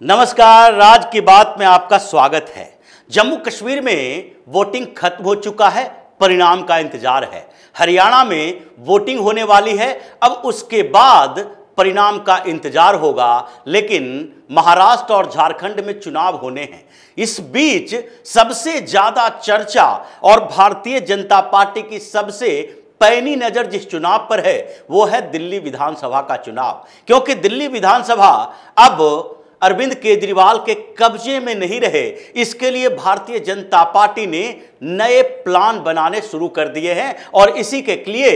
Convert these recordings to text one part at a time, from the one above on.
नमस्कार, राज की बात में आपका स्वागत है। जम्मू कश्मीर में वोटिंग खत्म हो चुका है, परिणाम का इंतजार है। हरियाणा में वोटिंग होने वाली है, अब उसके बाद परिणाम का इंतजार होगा। लेकिन महाराष्ट्र और झारखंड में चुनाव होने हैं। इस बीच सबसे ज्यादा चर्चा और भारतीय जनता पार्टी की सबसे पैनी नजर जिस चुनाव पर है वो है दिल्ली विधानसभा का चुनाव। क्योंकि दिल्ली विधानसभा अब अरविंद केजरीवाल के कब्जे में नहीं रहे, इसके लिए भारतीय जनता पार्टी ने नए प्लान बनाने शुरू कर दिए हैं और इसी के लिए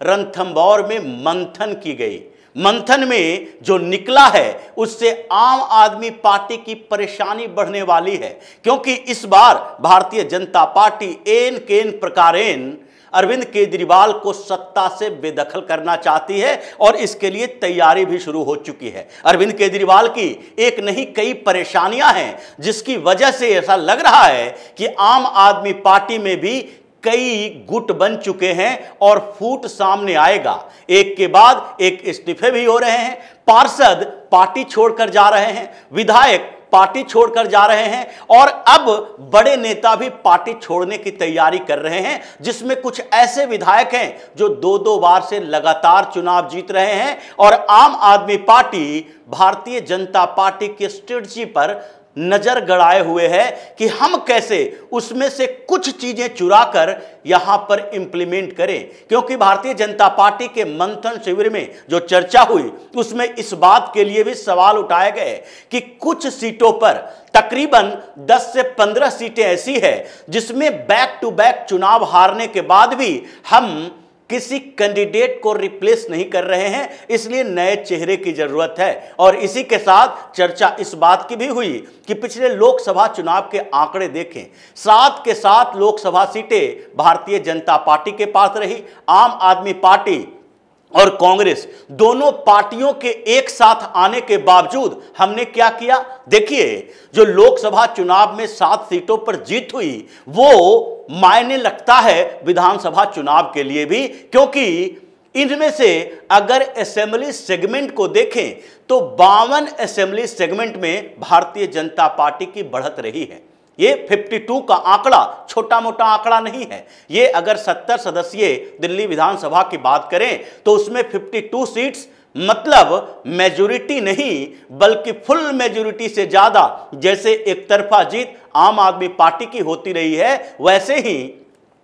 रणथंभौर में मंथन की गई। मंथन में जो निकला है उससे आम आदमी पार्टी की परेशानी बढ़ने वाली है। क्योंकि इस बार भारतीय जनता पार्टी एन केन प्रकारेण अरविंद केजरीवाल को सत्ता से बेदखल करना चाहती है और इसके लिए तैयारी भी शुरू हो चुकी है। अरविंद केजरीवाल की एक नहीं कई परेशानियां हैं, जिसकी वजह से ऐसा लग रहा है कि आम आदमी पार्टी में भी कई गुट बन चुके हैं और फूट सामने आएगा। एक के बाद एक इस्तीफे भी हो रहे हैं, पार्षद पार्टी छोड़कर जा रहे हैं, विधायक पार्टी छोड़कर जा रहे हैं और अब बड़े नेता भी पार्टी छोड़ने की तैयारी कर रहे हैं। जिसमें कुछ ऐसे विधायक हैं जो दो बार से लगातार चुनाव जीत रहे हैं और आम आदमी पार्टी भारतीय जनता पार्टी की स्ट्रेटजी पर नजर गड़ाए हुए है कि हम कैसे उसमें से कुछ चीजें चुराकर यहां पर इंप्लीमेंट करें। क्योंकि भारतीय जनता पार्टी के मंथन शिविर में जो चर्चा हुई उसमें इस बात के लिए भी सवाल उठाए गए कि कुछ सीटों पर तकरीबन 10 से 15 सीटें ऐसी है जिसमें बैक टू बैक चुनाव हारने के बाद भी हम किसी कैंडिडेट को रिप्लेस नहीं कर रहे हैं, इसलिए नए चेहरे की जरूरत है। और इसी के साथ चर्चा इस बात की भी हुई कि पिछले लोकसभा चुनाव के आंकड़े देखें, 7 के 7 लोकसभा सीटें भारतीय जनता पार्टी के पास रही। आम आदमी पार्टी और कांग्रेस दोनों पार्टियों के एक साथ आने के बावजूद हमने क्या किया, देखिए जो लोकसभा चुनाव में 7 सीटों पर जीत हुई वो मायने लगता है विधानसभा चुनाव के लिए भी। क्योंकि इनमें से अगर असेंबली सेगमेंट को देखें तो 52 असेंबली सेगमेंट में भारतीय जनता पार्टी की बढ़त रही है। ये 52 का आंकड़ा छोटा मोटा आंकड़ा नहीं है। ये अगर 70 सदस्यीय दिल्ली विधानसभा की बात करें तो उसमें 52 सीट्स मतलब मेजॉरिटी नहीं बल्कि फुल मेजॉरिटी से ज्यादा। जैसे एक तरफा जीत आम आदमी पार्टी की होती रही है, वैसे ही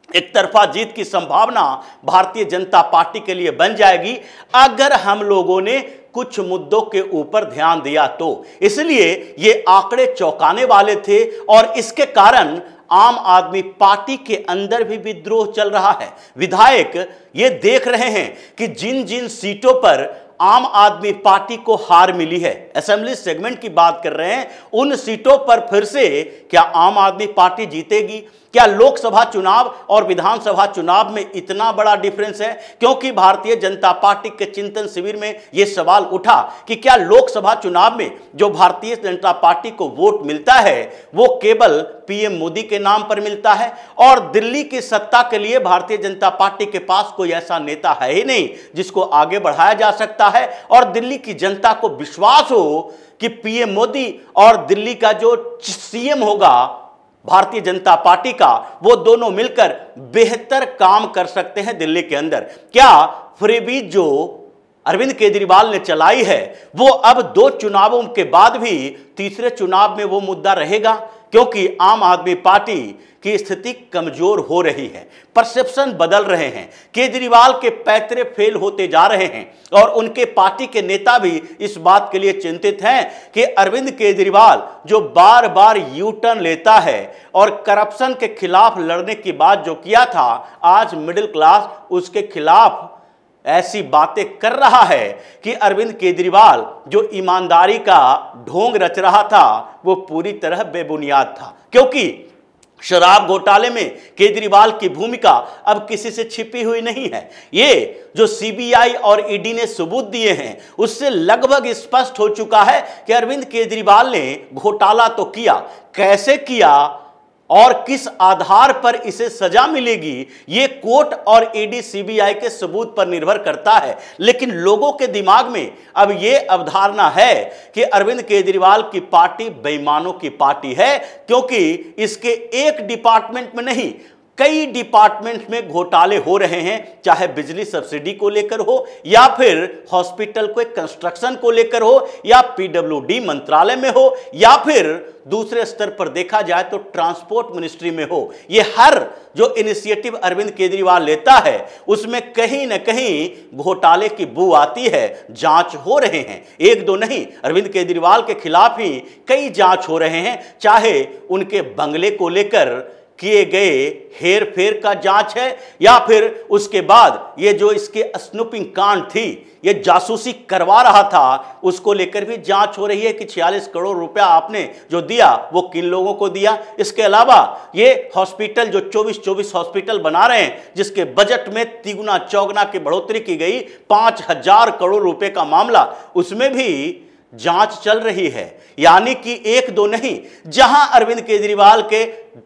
एक तरफा जीत की संभावना भारतीय जनता पार्टी के लिए बन जाएगी अगर हम लोगों ने कुछ मुद्दों के ऊपर ध्यान दिया तो। इसलिए ये आंकड़े चौंकाने वाले थे और इसके कारण आम आदमी पार्टी के अंदर भी विद्रोह चल रहा है। विधायक ये देख रहे हैं कि जिन जिन सीटों पर आम आदमी पार्टी को हार मिली है, असेंबली सेगमेंट की बात कर रहे हैं, उन सीटों पर फिर से क्या आम आदमी पार्टी जीतेगी? क्या लोकसभा चुनाव और विधानसभा चुनाव में इतना बड़ा डिफरेंस है? क्योंकि भारतीय जनता पार्टी के चिंतन शिविर में यह सवाल उठा कि क्या लोकसभा चुनाव में जो भारतीय जनता पार्टी को वोट मिलता है वो केवल पीएम मोदी के नाम पर मिलता है और दिल्ली की सत्ता के लिए भारतीय जनता पार्टी के पास कोई ऐसा नेता है ही नहीं जिसको आगे बढ़ाया जा सकता है और दिल्ली की जनता को विश्वास हो कि पीएम मोदी और दिल्ली का जो सीएम होगा भारतीय जनता पार्टी का, वो दोनों मिलकर बेहतर काम कर सकते हैं दिल्ली के अंदर। क्या फ्रीबीज जो अरविंद केजरीवाल ने चलाई है वो अब 2 चुनावों के बाद भी तीसरे चुनाव में वो मुद्दा रहेगा? क्योंकि आम आदमी पार्टी की स्थिति कमजोर हो रही है, परसेप्शन बदल रहे हैं, केजरीवाल के पैतरे फेल होते जा रहे हैं और उनके पार्टी के नेता भी इस बात के लिए चिंतित हैं कि अरविंद केजरीवाल जो बार बार यू टर्न लेता है और करप्शन के खिलाफ लड़ने की बात जो किया था, आज मिडिल क्लास उसके खिलाफ ऐसी बातें कर रहा है कि अरविंद केजरीवाल जो ईमानदारी का ढोंग रच रहा था वो पूरी तरह बेबुनियाद था। क्योंकि शराब घोटाले में केजरीवाल की भूमिका अब किसी से छिपी हुई नहीं है। ये जो सीबीआई और ईडी ने सबूत दिए हैं उससे लगभग स्पष्ट हो चुका है कि अरविंद केजरीवाल ने घोटाला तो किया, कैसे किया और किस आधार पर इसे सजा मिलेगी, ये कोर्ट और ईडी सीबीआई के सबूत पर निर्भर करता है। लेकिन लोगों के दिमाग में अब यह अवधारणा है कि अरविंद केजरीवाल की पार्टी बेईमानों की पार्टी है, क्योंकि इसके एक डिपार्टमेंट में नहीं, कई डिपार्टमेंट में घोटाले हो रहे हैं, चाहे बिजली सब्सिडी को लेकर हो, या फिर हॉस्पिटल को कंस्ट्रक्शन को लेकर हो, या पीडब्ल्यूडी मंत्रालय में हो, या फिर दूसरे स्तर पर देखा जाए तो ट्रांसपोर्ट मिनिस्ट्री में हो। ये हर जो इनिशिएटिव अरविंद केजरीवाल लेता है उसमें कहीं ना कहीं घोटाले की बू आती है। जांच हो रहे हैं, एक दो नहीं, अरविंद केजरीवाल के खिलाफ ही कई जांच हो रहे हैं, चाहे उनके बंगले को लेकर किए गए हेर फेर का जांच है, या फिर उसके बाद ये जो इसके स्नूपिंग कांड थी, ये जासूसी करवा रहा था, उसको लेकर भी जांच हो रही है कि 46 करोड़ रुपया आपने जो दिया वो किन लोगों को दिया। इसके अलावा ये हॉस्पिटल जो 24 हॉस्पिटल बना रहे हैं, जिसके बजट में तिगुना चौगुना की बढ़ोतरी की गई, 5000 करोड़ रुपए का मामला, उसमें भी जांच चल रही है। यानी कि एक दो नहीं, जहां अरविंद केजरीवाल के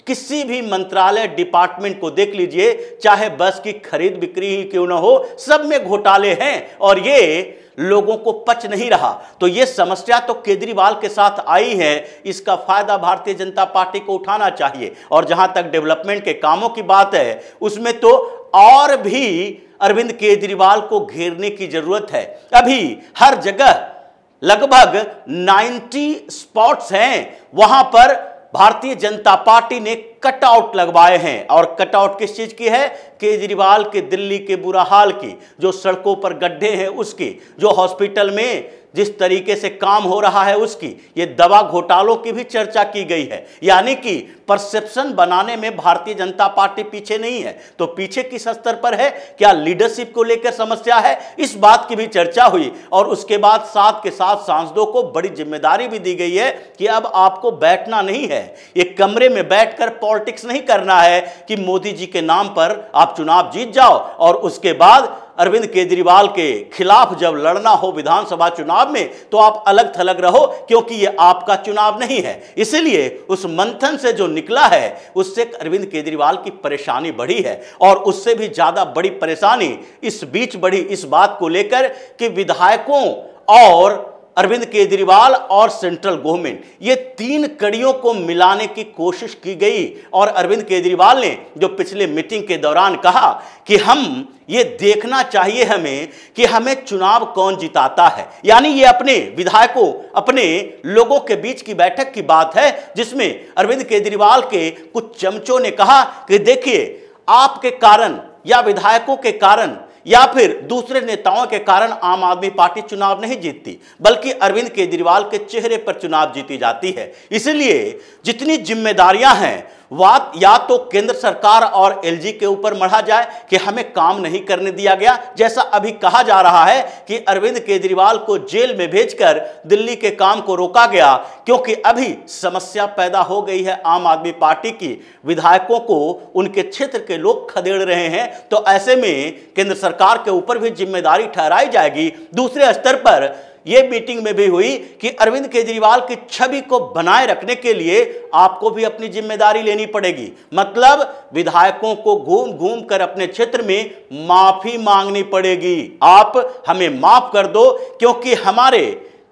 किसी भी मंत्रालय डिपार्टमेंट को देख लीजिए, चाहे बस की खरीद बिक्री ही क्यों ना हो, सब में घोटाले हैं और ये लोगों को पच नहीं रहा। तो ये समस्या तो केजरीवाल के साथ आई है, इसका फायदा भारतीय जनता पार्टी को उठाना चाहिए। और जहां तक डेवलपमेंट के कामों की बात है, उसमें तो और भी अरविंद केजरीवाल को घेरने की जरूरत है। अभी हर जगह लगभग 90 स्पॉट्स हैं, वहां पर भारतीय जनता पार्टी ने कटआउट लगवाए हैं। और कटआउट किस चीज की है? केजरीवाल के दिल्ली के बुरा हाल की, जो सड़कों पर गड्ढे हैं उसकी, जो हॉस्पिटल में जिस तरीके से काम हो रहा है उसकी, ये दवा घोटालों की भी चर्चा की गई है। यानी कि परसेप्शन बनाने में भारतीय जनता पार्टी पीछे नहीं है। तो पीछे किस स्तर पर है? क्या लीडरशिप को लेकर समस्या है? इस बात की भी चर्चा हुई। और उसके बाद साथ के साथ सांसदों को बड़ी जिम्मेदारी भी दी गई है कि अब आपको बैठना नहीं है, एक कमरे में बैठकर पॉलिटिक्स नहीं करना है कि मोदी जी के नाम पर आप चुनाव जीत जाओ और उसके बाद अरविंद केजरीवाल के खिलाफ जब लड़ना हो विधानसभा चुनाव में तो आप अलग थलग रहो, क्योंकि यह आपका चुनाव नहीं है। इसलिए उस मंथन से जो निकला है उससे अरविंद केजरीवाल की परेशानी बढ़ी है। और उससे भी ज्यादा बड़ी परेशानी इस बीच बढ़ी इस बात को लेकर कि विधायकों और अरविंद केजरीवाल और सेंट्रल गवर्नमेंट, ये तीन कड़ियों को मिलाने की कोशिश की गई। और अरविंद केजरीवाल ने जो पिछले मीटिंग के दौरान कहा कि हम ये देखना चाहिए हमें कि हमें चुनाव कौन जिताता है। यानी ये अपने विधायकों, अपने लोगों के बीच की बैठक की बात है, जिसमें अरविंद केजरीवाल के कुछ चमचों ने कहा कि देखिए, आपके कारण या विधायकों के कारण या फिर दूसरे नेताओं के कारण आम आदमी पार्टी चुनाव नहीं जीतती, बल्कि अरविंद केजरीवाल के चेहरे पर चुनाव जीती जाती है। इसलिए जितनी जिम्मेदारियां हैं वह या तो केंद्र सरकार और एलजी के ऊपर मढ़ा जाए कि हमें काम नहीं करने दिया गया, जैसा अभी कहा जा रहा है कि अरविंद केजरीवाल को जेल में भेजकर दिल्ली के काम को रोका गया, क्योंकि अभी समस्या पैदा हो गई है आम आदमी पार्टी की, विधायकों को उनके क्षेत्र के लोग खदेड़ रहे हैं। तो ऐसे में केंद्र सरकार के ऊपर भी जिम्मेदारी ठहराई जाएगी। दूसरे स्तर पर यह मीटिंग में भी हुई कि अरविंद केजरीवाल की छवि को बनाए रखने के लिए आपको भी अपनी जिम्मेदारी लेनी पड़ेगी। मतलब विधायकों को घूम घूम कर अपने क्षेत्र में माफी मांगनी पड़ेगी। आप हमें माफ कर दो, क्योंकि हमारे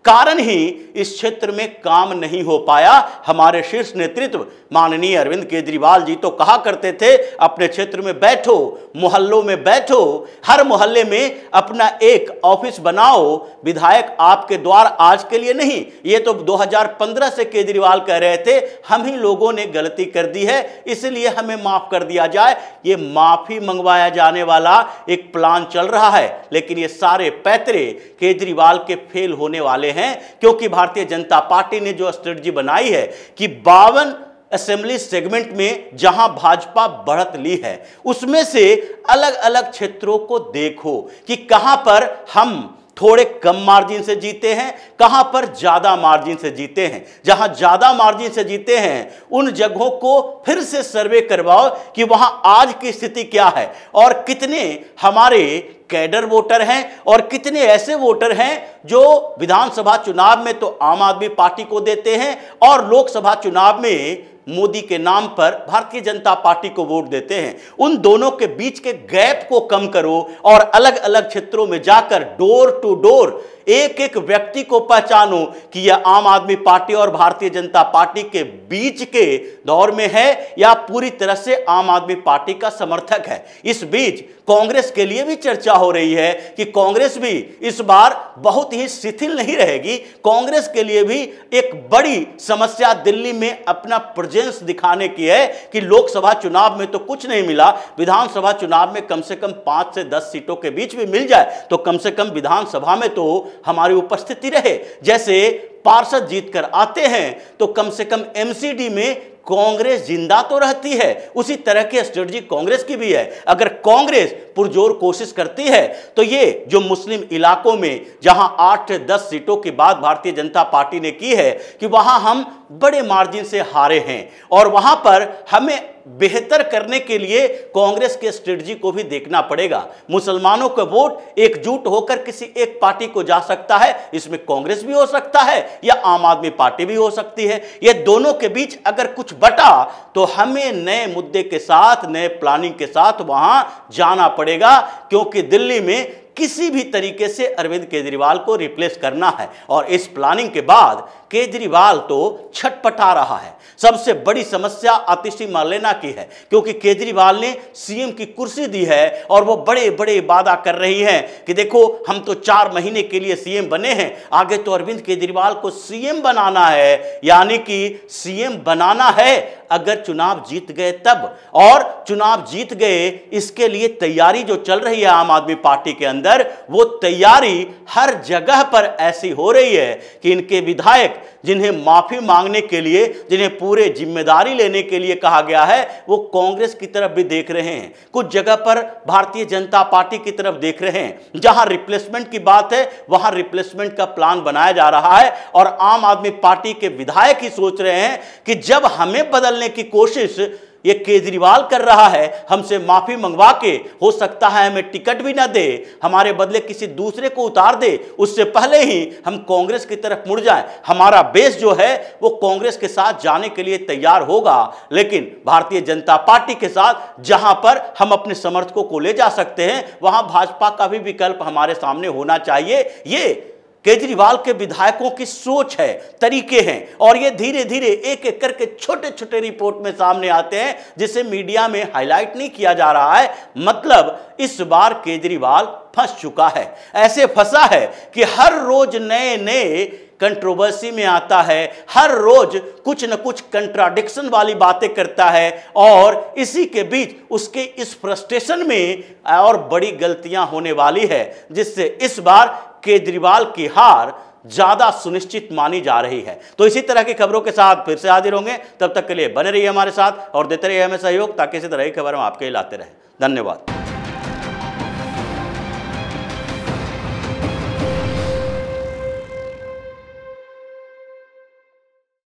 कारण ही इस क्षेत्र में काम नहीं हो पाया। हमारे शीर्ष नेतृत्व माननीय अरविंद केजरीवाल जी तो कहा करते थे, अपने क्षेत्र में बैठो, मोहल्लों में बैठो, हर मोहल्ले में अपना एक ऑफिस बनाओ। विधायक आपके द्वार आज के लिए नहीं, ये तो 2015 से केजरीवाल कह रहे थे, हम ही लोगों ने गलती कर दी है, इसलिए हमें माफ कर दिया जाए। ये माफी मंगवाया जाने वाला एक प्लान चल रहा है, लेकिन ये सारे पैतरे केजरीवाल के फेल होने वाले हैं, क्योंकि भारतीय जनता पार्टी ने जो स्ट्रेटजी बनाई है कि 52 असेंबली सेगमेंट में जहां भाजपा बढ़त ली है, उसमें से अलग अलग क्षेत्रों को देखो कि कहां पर हम थोड़े कम मार्जिन से जीते हैं, कहां पर ज्यादा मार्जिन से जीते हैं। जहां ज्यादा मार्जिन से जीते हैं उन जगहों को फिर से सर्वे करवाओ कि वहां आज की स्थिति क्या है और कितने हमारे कैडर वोटर हैं और कितने ऐसे वोटर हैं जो विधानसभा चुनाव में तो आम आदमी पार्टी को देते हैं और लोकसभा चुनाव में मोदी के नाम पर भारतीय जनता पार्टी को वोट देते हैं। उन दोनों के बीच के गैप को कम करो और अलग अलग क्षेत्रों में जाकर डोर टू डोर एक एक व्यक्ति को पहचानो कि यह आम आदमी पार्टी और भारतीय जनता पार्टी के बीच के दौर में है या पूरी तरह से आम आदमी पार्टी का समर्थक है। इस बीच कांग्रेस के लिए भी चर्चा हो रही है कि कांग्रेस भी इस बार बहुत ही शिथिल नहीं रहेगी। कांग्रेस के लिए भी एक बड़ी समस्या दिल्ली में अपना प्रेजेंस दिखाने की है कि लोकसभा चुनाव में तो कुछ नहीं मिला, विधानसभा चुनाव में कम से कम 5 से 10 सीटों के बीच भी मिल जाए तो कम से कम विधानसभा में तो हमारी उपस्थिति रहे। जैसे पार्षद जीतकर आते हैं तो कम से कम एमसीडी में कांग्रेस जिंदा तो रहती है। उसी तरह की स्ट्रेटजी कांग्रेस की भी है। अगर कांग्रेस पुरजोर कोशिश करती है तो ये जो मुस्लिम इलाकों में जहां 8 से 10 सीटों की बात भारतीय जनता पार्टी ने की है कि वहां हम बड़े मार्जिन से हारे हैं और वहां पर हमें बेहतर करने के लिए कांग्रेस के स्ट्रेटजी को भी देखना पड़ेगा। मुसलमानों का वोट एकजुट होकर किसी एक पार्टी को जा सकता है, इसमें कांग्रेस भी हो सकता है या आम आदमी पार्टी भी हो सकती है। ये दोनों के बीच अगर कुछ बटा तो हमें नए मुद्दे के साथ, नए प्लानिंग के साथ वहां जाना पड़ेगा, क्योंकि दिल्ली में किसी भी तरीके से अरविंद केजरीवाल को रिप्लेस करना है। और इस प्लानिंग के बाद केजरीवाल तो छटपटा रहा है। सबसे बड़ी समस्या आतिशी मार्लेना की है, क्योंकि केजरीवाल ने सीएम की कुर्सी दी है और वो बड़े बड़े वादा कर रही हैं कि देखो हम तो 4 महीने के लिए सीएम बने हैं, आगे तो अरविंद केजरीवाल को सीएम बनाना है। यानी कि सीएम बनाना है अगर चुनाव जीत गए तब, और चुनाव जीत गए इसके लिए तैयारी जो चल रही है आम आदमी पार्टी के अंदर, वो तैयारी हर जगह पर ऐसी हो रही है कि इनके विधायक जिन्हें माफी मांगने के लिए, जिन्हें पूरे जिम्मेदारी लेने के लिए कहा गया है, वो कांग्रेस की तरफ भी देख रहे हैं, कुछ जगह पर भारतीय जनता पार्टी की तरफ देख रहे हैं। जहां रिप्लेसमेंट की बात है वहां रिप्लेसमेंट का प्लान बनाया जा रहा है और आम आदमी पार्टी के विधायक ही सोच रहे हैं कि जब हमें बदलने की कोशिश ये केजरीवाल कर रहा है, हमसे माफी मंगवा के हो सकता है हमें टिकट भी ना दे, हमारे बदले किसी दूसरे को उतार दे, उससे पहले ही हम कांग्रेस की तरफ मुड़ जाएं। हमारा बेस जो है वो कांग्रेस के साथ जाने के लिए तैयार होगा, लेकिन भारतीय जनता पार्टी के साथ जहां पर हम अपने समर्थकों को ले जा सकते हैं वहां भाजपा का भी विकल्प हमारे सामने होना चाहिए। ये केजरीवाल के विधायकों की सोच है, तरीके हैं, और ये धीरे धीरे एक एक करके छोटे छोटे रिपोर्ट में सामने आते हैं जिसे मीडिया में हाईलाइट नहीं किया जा रहा है। मतलब इस बार केजरीवाल फंस चुका है, ऐसे फंसा है कि हर रोज नए नए कंट्रोवर्सी में आता है, हर रोज कुछ न कुछ कंट्राडिक्शन वाली बातें करता है और इसी के बीच उसके इस फ्रस्ट्रेशन में और बड़ी गलतियां होने वाली है, जिससे इस बार केजरीवाल की हार ज्यादा सुनिश्चित मानी जा रही है। तो इसी तरह की खबरों के साथ फिर से हाजिर होंगे, तब तक के लिए बने रहिए हमारे साथ और देते रहिए हमें सहयोग, ताकि इसी तरह की खबर हम आपके लिए लाते रहें। धन्यवाद।